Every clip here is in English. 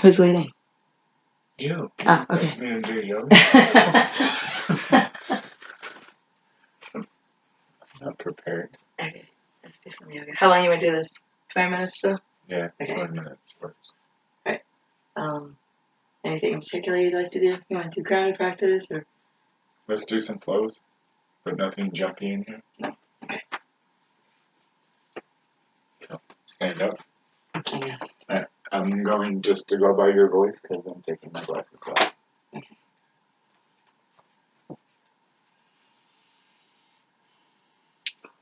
Who's leading? You. Oh, okay. That's me to do yoga. I'm not prepared. Okay, let's do some yoga. How long you want to do this? 20 minutes still? Yeah, Okay. 20 minutes works. Alright. Anything in particular you'd like to do? You want to do grounded practice or? Let's do some flows, but nothing jumpy in here. No. Okay. So, stand up. I guess. I'm going just to go by your voice because I'm taking my glasses off. Okay.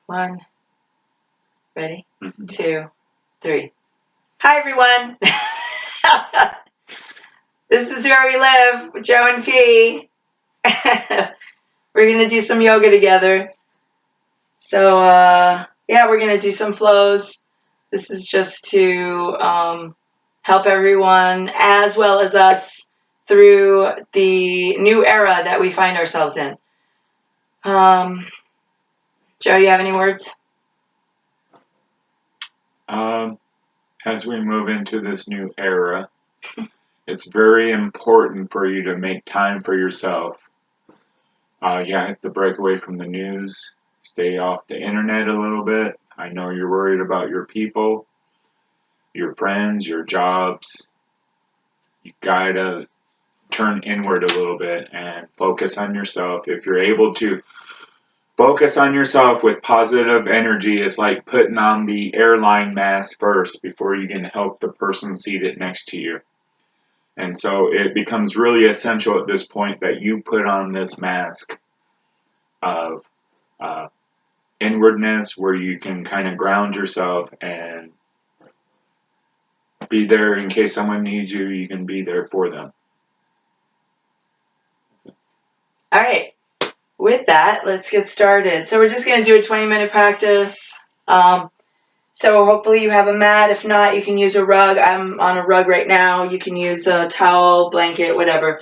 One. Ready? 2, 3. Hi, everyone. This is where we live, Joe and P. We're going to do some yoga together. So, yeah, we're going to do some flows. This is just to help everyone as well as us through the new era that we find ourselves in. Joe, you have any words? As we move into this new era, it's very important for you to make time for yourself. You have to break away from the news, stay off the internet a little bit. I know you're worried about your people, your friends, your jobs. You gotta turn inward a little bit and focus on yourself. If you're able to focus on yourself with positive energy, it's like putting on the airline mask first before you can help the person seated next to you. And so it becomes really essential at this point that you put on this mask of inwardness where you can kind of ground yourself and be there in case someone needs you. You can be there for them. All right. With that, let's get started. So we're just going to do a 20-minute practice. So hopefully you have a mat. If not, you can use a rug. I'm on a rug right now. You can use a towel, blanket, whatever.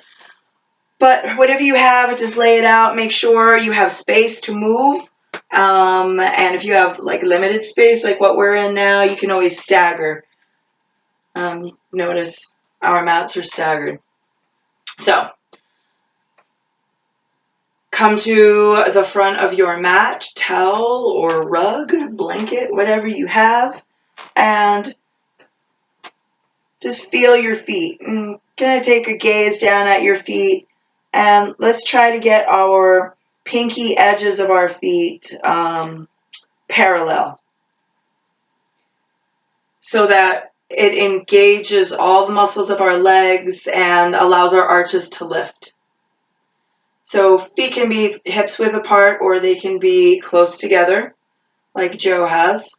But whatever you have, just lay it out. Make sure you have space to move. And if you have like limited space, like what we're in now, you can always stagger. Notice our mats are staggered. So come to the front of your mat, towel or rug, blanket, whatever you have, and just feel your feet. I'm going to take a gaze down at your feet, and let's try to get our pinky edges of our feet parallel so that it engages all the muscles of our legs and allows our arches to lift. So feet can be hips width apart or they can be close together like Joe has.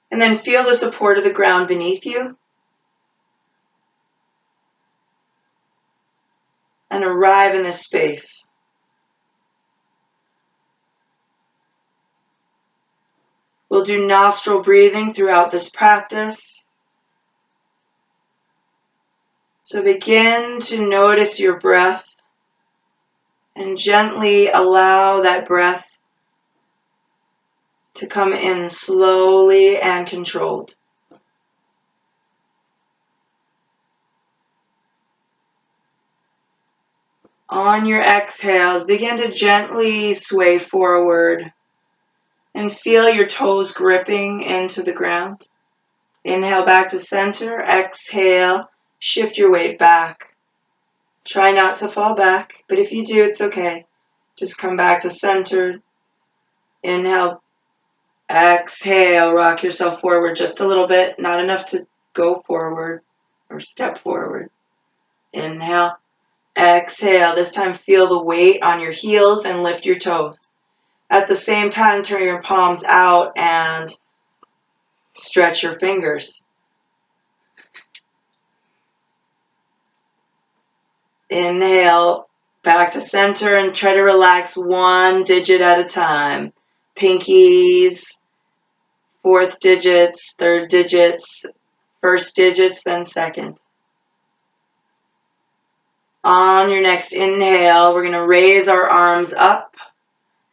And then feel the support of the ground beneath you. And arrive in this space. We'll do nostril breathing throughout this practice. So begin to notice your breath and gently allow that breath to come in slowly and controlled. On your exhales, begin to gently sway forward and feel your toes gripping into the ground. Inhale back to center. Exhale, shift your weight back. Try not to fall back, but if you do, it's okay. Just come back to center. Inhale, exhale, rock yourself forward just a little bit, not enough to go forward or step forward. Inhale, exhale. This time feel the weight on your heels and lift your toes. At the same time, turn your palms out and stretch your fingers. Inhale, back to center and try to relax one digit at a time. Pinkies, fourth digits, third digits, first digits, then second. On your next inhale, we're going to raise our arms up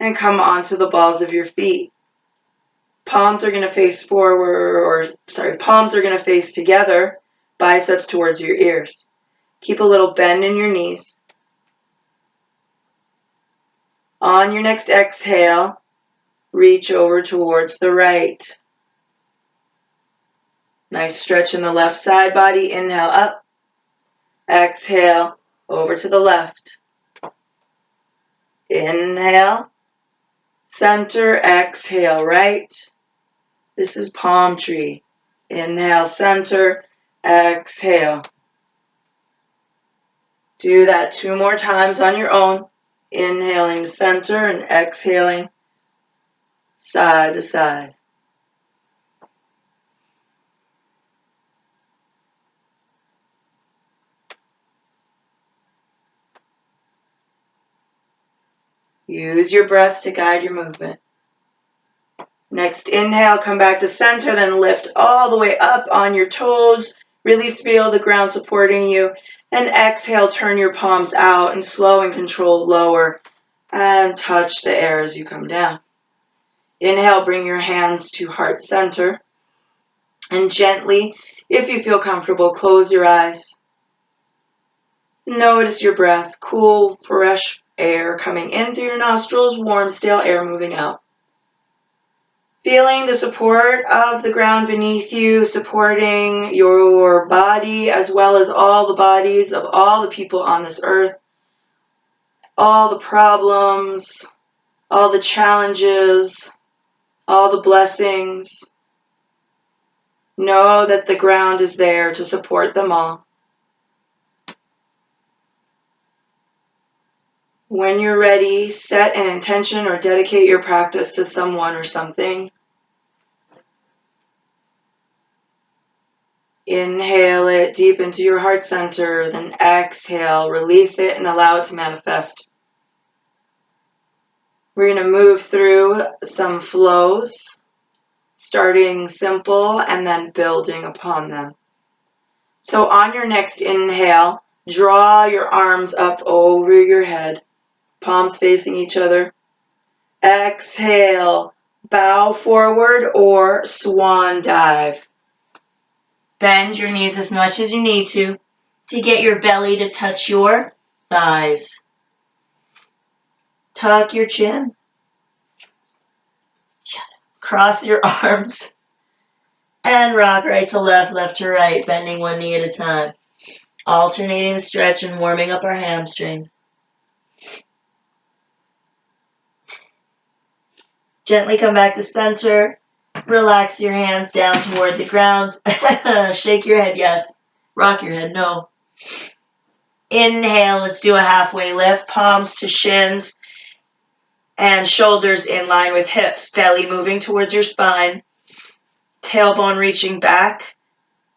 and come onto the balls of your feet. Palms are going to face palms are going to face together, biceps towards your ears. Keep a little bend in your knees. On your next exhale, reach over towards the right. Nice stretch in the left side body. Inhale up. Exhale over to the left. Inhale. Center. Exhale right. This is palm tree. Inhale, center. Exhale. Do that 2 more times on your own. Inhaling to center and exhaling side to side. Use your breath to guide your movement. Next inhale, come back to center, then lift all the way up on your toes. Really feel the ground supporting you. And exhale, turn your palms out and slow and controlled lower and touch the air as you come down. Inhale, bring your hands to heart center. And gently, if you feel comfortable, close your eyes. Notice your breath, cool, fresh air coming in through your nostrils, warm, stale air moving out. Feeling the support of the ground beneath you, supporting your body as well as all the bodies of all the people on this earth, all the problems, all the challenges, all the blessings. Know that the ground is there to support them all. When you're ready, set an intention or dedicate your practice to someone or something. Inhale it deep into your heart center, then exhale, release it and allow it to manifest. We're going to move through some flows, starting simple and then building upon them. So on your next inhale, draw your arms up over your head, palms facing each other. Exhale, bow forward or swan dive. Bend your knees as much as you need to get your belly to touch your thighs. Tuck your chin. Cross your arms. And rock right to left to right, bending one knee at a time. Alternating the stretch and warming up our hamstrings. Gently come back to center. Relax your hands down toward the ground. Shake your head, yes. Rock your head, no. Inhale, let's do a halfway lift. Palms to shins and shoulders in line with hips. Belly moving towards your spine. Tailbone reaching back.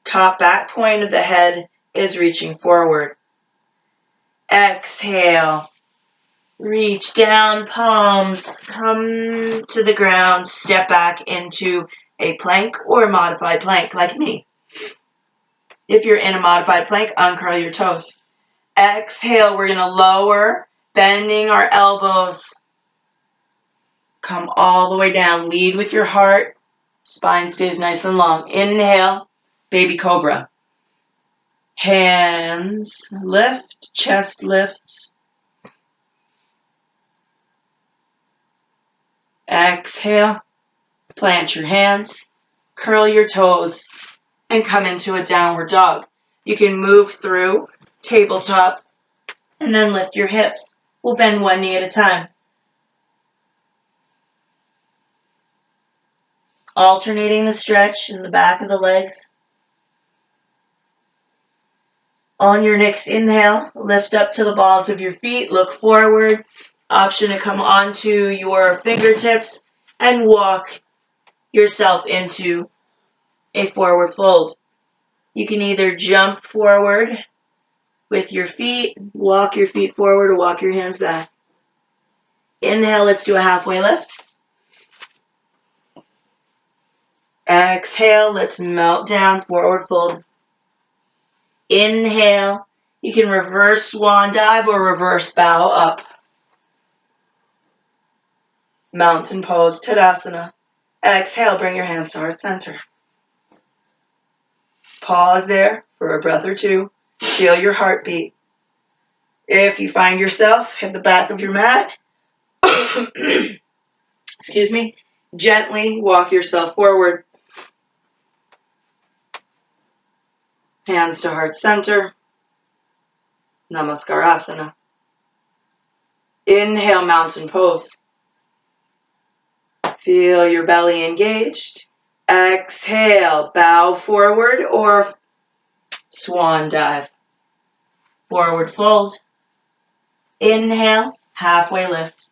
Top back point of the head is reaching forward. Exhale. Reach down, palms come to the ground. Step back into a plank or a modified plank like me. If you're in a modified plank, uncurl your toes. Exhale, we're going to lower, bending our elbows. Come all the way down. Lead with your heart. Spine stays nice and long. Inhale, baby cobra. Hands lift, chest lifts. Exhale, plant your hands, curl your toes, and come into a downward dog. You can move through tabletop and then lift your hips. We'll bend one knee at a time. Alternating the stretch in the back of the legs. On your next inhale, lift up to the balls of your feet, look forward. Option to come onto your fingertips and walk yourself into a forward fold. You can either jump forward with your feet, walk your feet forward, or walk your hands back. Inhale, let's do a halfway lift. Exhale, let's melt down, forward fold. Inhale, you can reverse swan dive or reverse bow up. Mountain pose, Tadasana. Exhale, bring your hands to heart center. Pause there for a breath or two. Feel your heartbeat. If you find yourself at the back of your mat, excuse me, gently walk yourself forward. Hands to heart center. Namaskarasana. Inhale, mountain pose. Feel your belly engaged. Exhale, bow forward or swan dive. Forward fold. Inhale, halfway lift.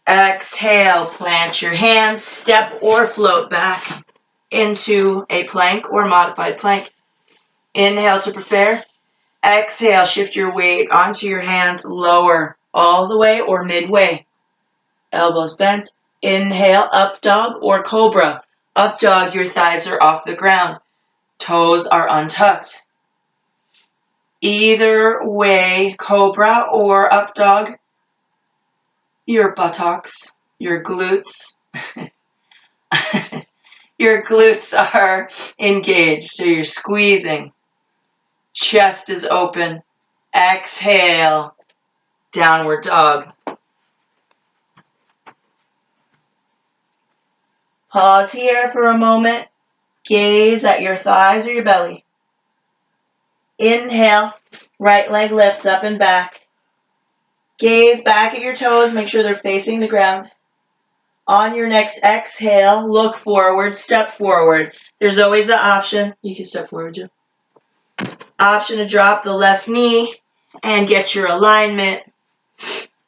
Exhale, plant your hands, step or float back into a plank or modified plank. Inhale to prepare. Exhale, shift your weight onto your hands, lower all the way or midway. Elbows bent. Inhale, up dog or cobra. Up dog, your thighs are off the ground. Toes are untucked. Either way, cobra or up dog, your buttocks, your glutes, your glutes are engaged, so you're squeezing. Chest is open. Exhale, downward dog. Pause here for a moment. Gaze at your thighs or your belly. Inhale, right leg lifts up and back. Gaze back at your toes, make sure they're facing the ground. On your next exhale, look forward, step forward. There's always the option, you can step forward, Jim. Option to drop the left knee and get your alignment.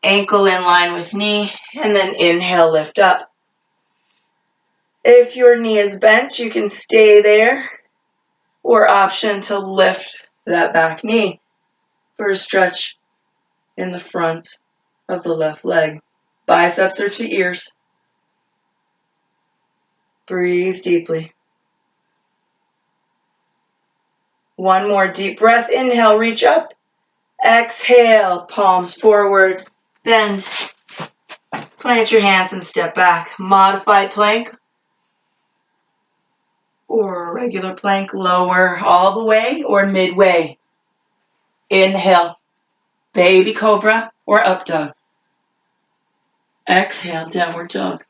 Ankle in line with knee, and then inhale, lift up. If your knee is bent, you can stay there, or option to lift that back knee for a stretch in the front of the left leg. Biceps are to ears. Breathe deeply. One more deep breath. Inhale, reach up. Exhale, palms forward. Bend. Plant your hands and step back. Modified plank or regular plank, lower all the way or midway. Inhale, baby cobra or up dog. Exhale, downward dog.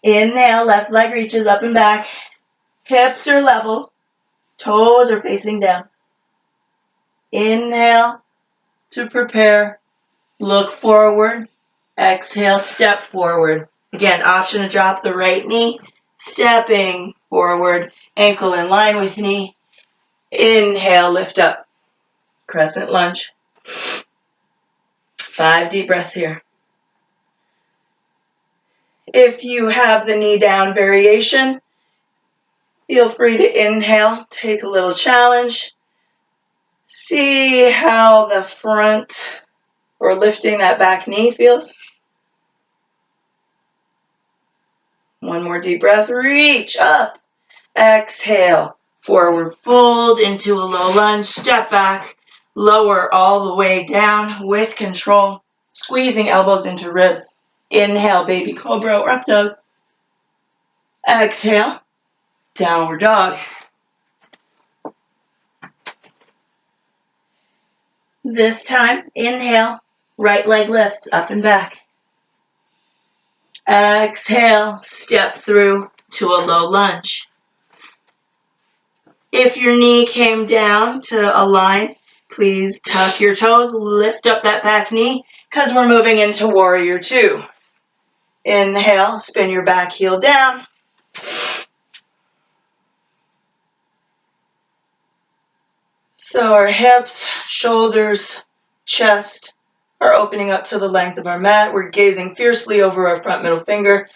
Inhale, left leg reaches up and back. Hips are level. Toes are facing down. Inhale to prepare. Look forward. Exhale, step forward. Again, option to drop the right knee. Stepping forward. Ankle in line with knee. Inhale, lift up. Crescent lunge. 5 deep breaths here. If you have the knee down variation, feel free to inhale, take a little challenge. See how the front or lifting that back knee feels. One more deep breath, reach up. Exhale, forward fold into a low lunge, step back, lower all the way down with control, squeezing elbows into ribs. Inhale, baby cobra or up dog. Exhale, downward dog. This time, inhale, right leg lifts up and back. Exhale, step through to a low lunge. If your knee came down to align, please tuck your toes, lift up that back knee, because we're moving into warrior 2. Inhale, spin your back heel down. So our hips, shoulders, chest are opening up to the length of our mat. We're gazing fiercely over our front middle finger.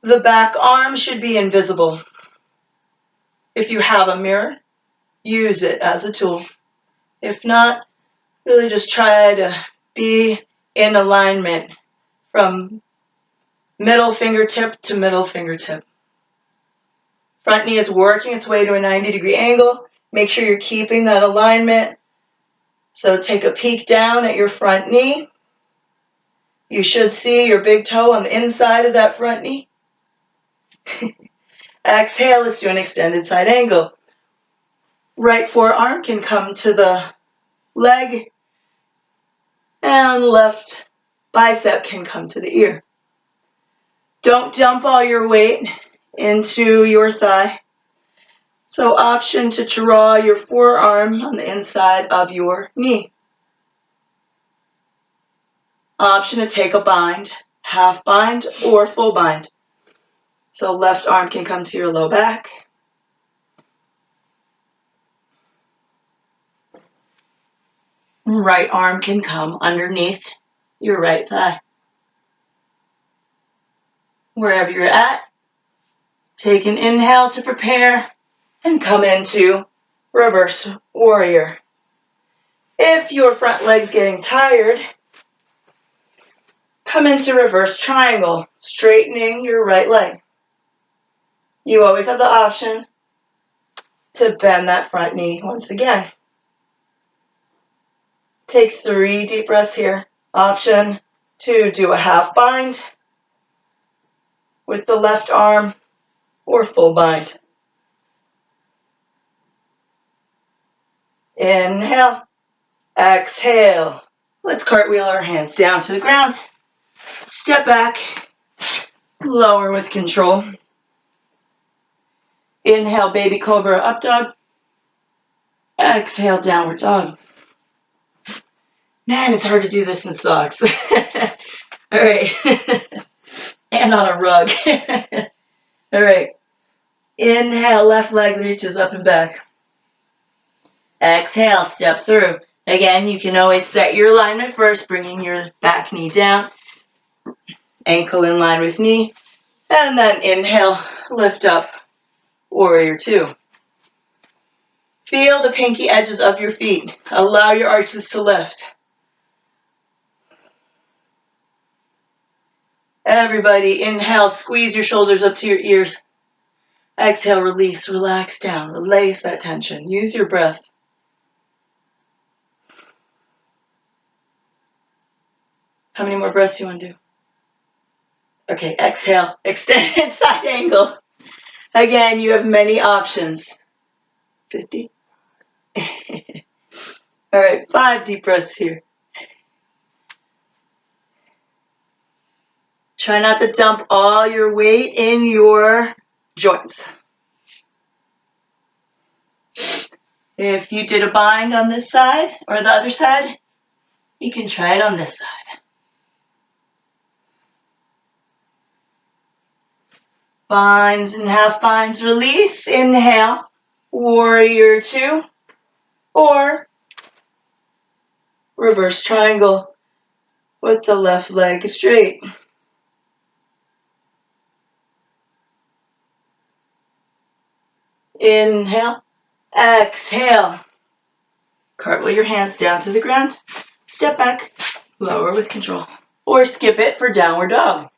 The back arm should be invisible. If you have a mirror, use it as a tool. If not, really just try to be in alignment from middle fingertip to middle fingertip. Front knee is working its way to a 90-degree angle. Make sure you're keeping that alignment. So take a peek down at your front knee. You should see your big toe on the inside of that front knee. Exhale, let's do an extended side angle. Right forearm can come to the leg, and left bicep can come to the ear. Don't dump all your weight into your thigh. So option to draw your forearm on the inside of your knee. Option to take a bind, half bind or full bind. So left arm can come to your low back. Right arm can come underneath your right thigh. Wherever you're at, take an inhale to prepare and come into reverse warrior. If your front leg's getting tired, come into reverse triangle, straightening your right leg. You always have the option to bend that front knee once again. Take 3 deep breaths here. Option to do a half bind with the left arm or full bind. Inhale, exhale. Let's cartwheel our hands down to the ground. Step back, lower with control. Inhale, baby cobra, up dog. Exhale, downward dog. Man, it's hard to do this in socks. All right. And on a rug. All right. Inhale, left leg reaches up and back. Exhale, step through. Again, you can always set your alignment first, bringing your back knee down, ankle in line with knee, and then inhale, lift up, warrior 2. Feel the pinky edges of your feet. Allow your arches to lift. Everybody, inhale, squeeze your shoulders up to your ears. Exhale, release, relax down, release that tension. Use your breath. How many more breaths do you want to do? Okay, exhale, extended side angle. Again, you have many options. 50. All right, 5 deep breaths here. Try not to dump all your weight in your joints. If you did a bind on this side or the other side, you can try it on this side. Binds and half binds, release, inhale, warrior 2, or reverse triangle with the left leg straight. Inhale, exhale. Cartwheel your hands down to the ground. Step back, lower with control. Or skip it for downward dog.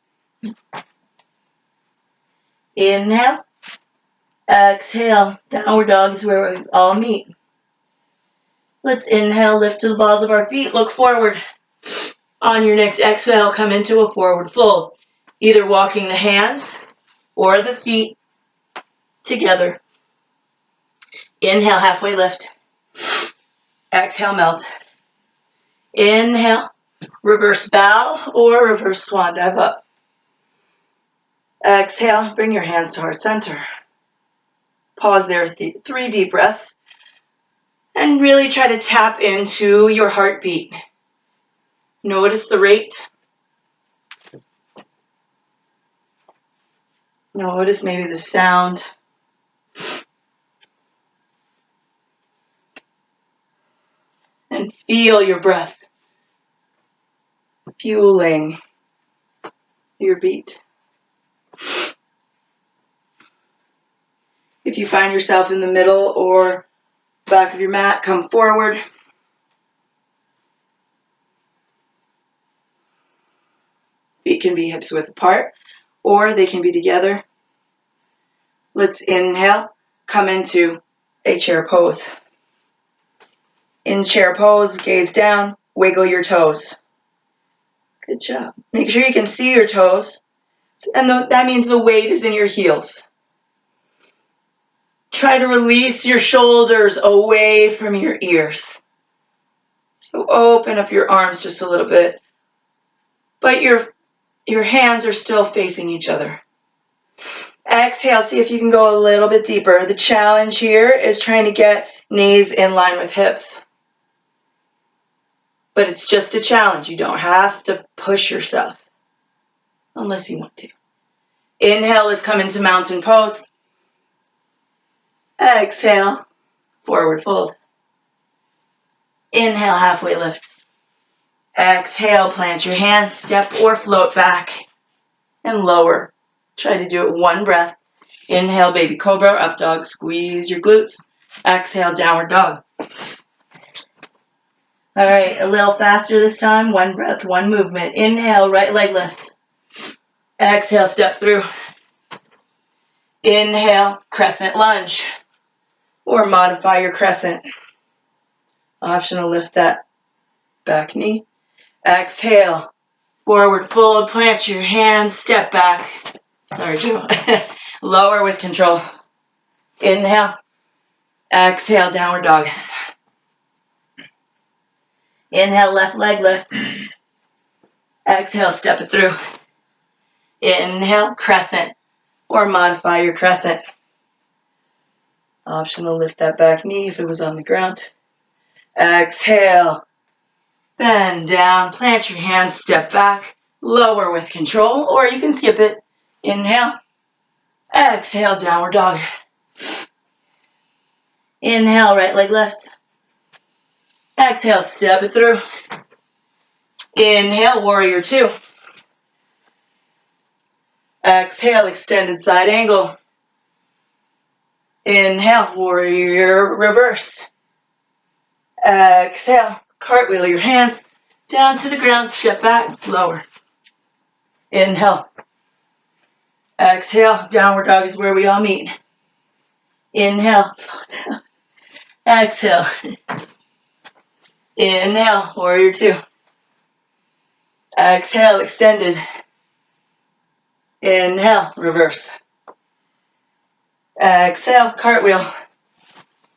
Inhale, exhale. Downward dog is where we all meet. Let's inhale, lift to the balls of our feet, look forward. On your next exhale, come into a forward fold. Either walking the hands or the feet together. Inhale, halfway lift. Exhale, melt. Inhale, reverse bow or reverse swan dive up. Exhale, bring your hands to heart center. Pause there, 3 deep breaths. And really try to tap into your heartbeat. Notice the rate. Notice maybe the sound. And feel your breath fueling your beat. If you find yourself in the middle or back of your mat, come forward. Feet can be hips width apart, or they can be together. Let's inhale, come into a chair pose. In chair pose, gaze down, wiggle your toes. Good job. Make sure you can see your toes. And that means the weight is in your heels. Try to release your shoulders away from your ears. So open up your arms just a little bit. But your hands are still facing each other. Exhale, see if you can go a little bit deeper. The challenge here is trying to get knees in line with hips. But it's just a challenge. You don't have to push yourself unless you want to. Inhale, let's come into mountain pose. Exhale, forward fold. Inhale, halfway lift. Exhale, plant your hands, step or float back and lower. Try to do it one breath. Inhale, baby cobra, up dog, squeeze your glutes. Exhale, downward dog. All right, a little faster this time. One breath, one movement. Inhale, right leg lift. Exhale, step through. Inhale, crescent lunge. Or modify your crescent. Option to lift that back knee. Exhale, forward fold, plant your hands, step back. Sorry, Joe. Lower with control. Inhale. Exhale, downward dog. Inhale, left leg lift. Exhale, step it through. Inhale, crescent, or modify your crescent. Option to lift that back knee if it was on the ground. Exhale, bend down, plant your hands, step back, lower with control, or you can skip it. Inhale, exhale, downward dog. Inhale, right leg left. Exhale, step it through. Inhale, warrior two. Exhale, extended side angle. Inhale, warrior reverse. Exhale, cartwheel your hands down to the ground, step back, lower. Inhale. Exhale, downward dog is where we all meet. Inhale, exhale. Inhale, warrior two. Exhale, extended. Inhale, reverse. Exhale, cartwheel.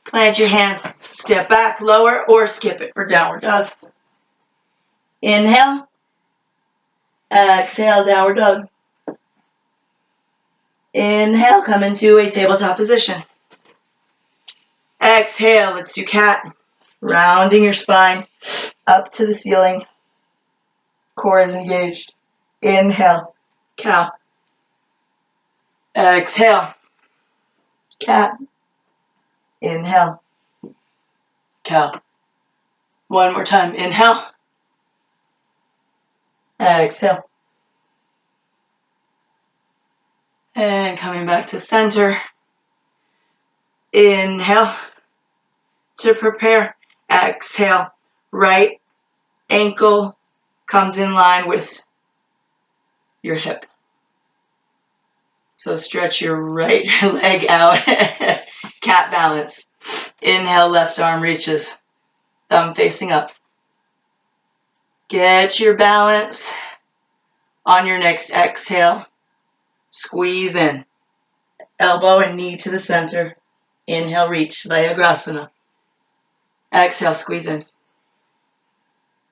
Plant your hands, step back, lower, or skip it for downward dog. Inhale. Exhale, downward dog. Inhale, come into a tabletop position. Exhale, let's do cat. Rounding your spine up to the ceiling. Core is engaged. Inhale, cow. Exhale, cat. Inhale, cow. One more time. Inhale. Exhale. And coming back to center. Inhale to prepare. Exhale. Right ankle comes in line with your hip. So stretch your right leg out. Cat balance. Inhale, left arm reaches. Thumb facing up. Get your balance. On your next exhale, squeeze in. Elbow and knee to the center. Inhale, reach, Vyagrasana. Exhale, squeeze in.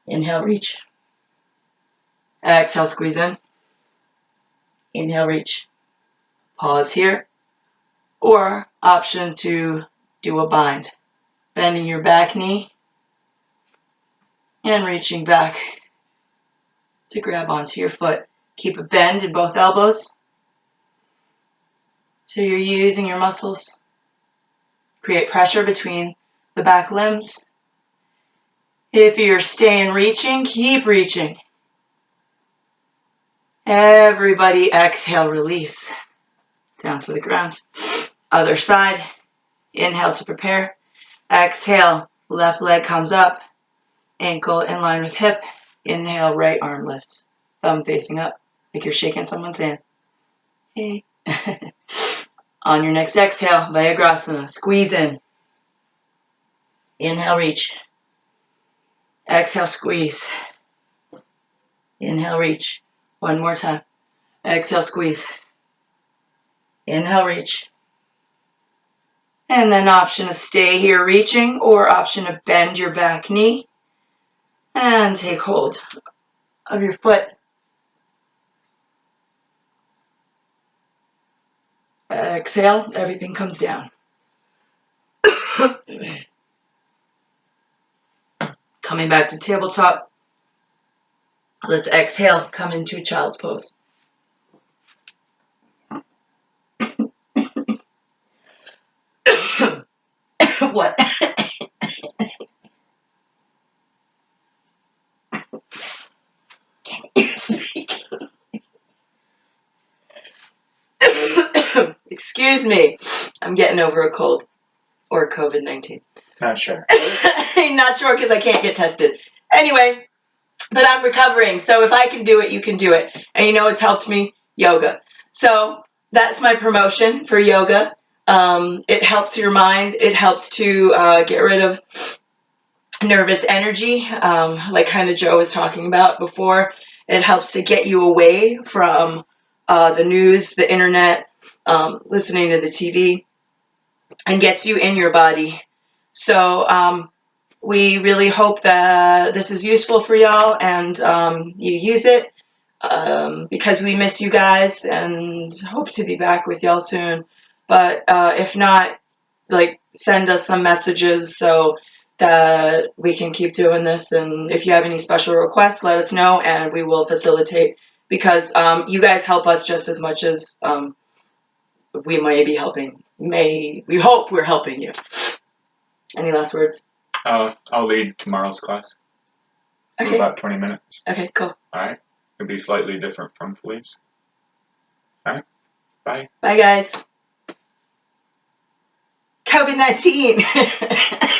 Inhale, reach. Exhale, squeeze in. Inhale, reach. Pause here. Or option to do a bind. Bending your back knee and reaching back to grab onto your foot. Keep a bend in both elbows. So you're using your muscles. Create pressure between the back limbs. If you're staying reaching, keep reaching. Everybody exhale, release. Down to the ground. Other side. Inhale to prepare. Exhale, left leg comes up. Ankle in line with hip. Inhale, right arm lifts. Thumb facing up, like you're shaking someone's hand. Hey. On your next exhale, Vyagrasana. Squeeze in. Inhale, reach. Exhale, squeeze. Inhale, reach. One more time. Exhale, squeeze. Inhale, reach. And then option to stay here reaching, or option to bend your back knee and take hold of your foot. Exhale, everything comes down. Coming back to tabletop. Let's exhale, come into child's pose. What? Can you speak? Excuse me. I'm getting over a cold or COVID-19. Not sure. Not sure because I can't get tested. Anyway, but I'm recovering. So if I can do it, you can do it. And you know what's helped me? Yoga. So that's my promotion for yoga. It helps your mind. It helps to get rid of nervous energy, like kind of Joe was talking about before. It helps to get you away from the news, the internet, listening to the TV, and gets you in your body. So we really hope that this is useful for y'all and you use it because we miss you guys and hope to be back with y'all soon. But if not, like, send us some messages so that we can keep doing this. And if you have any special requests, let us know and we will facilitate, because you guys help us just as much as we may be helping. We hope we're helping you. Any last words? I'll lead tomorrow's class. Okay. For about 20 minutes. Okay, cool. All right. It'll be slightly different from Philippe's. All right. Bye. Bye, guys. COVID-19.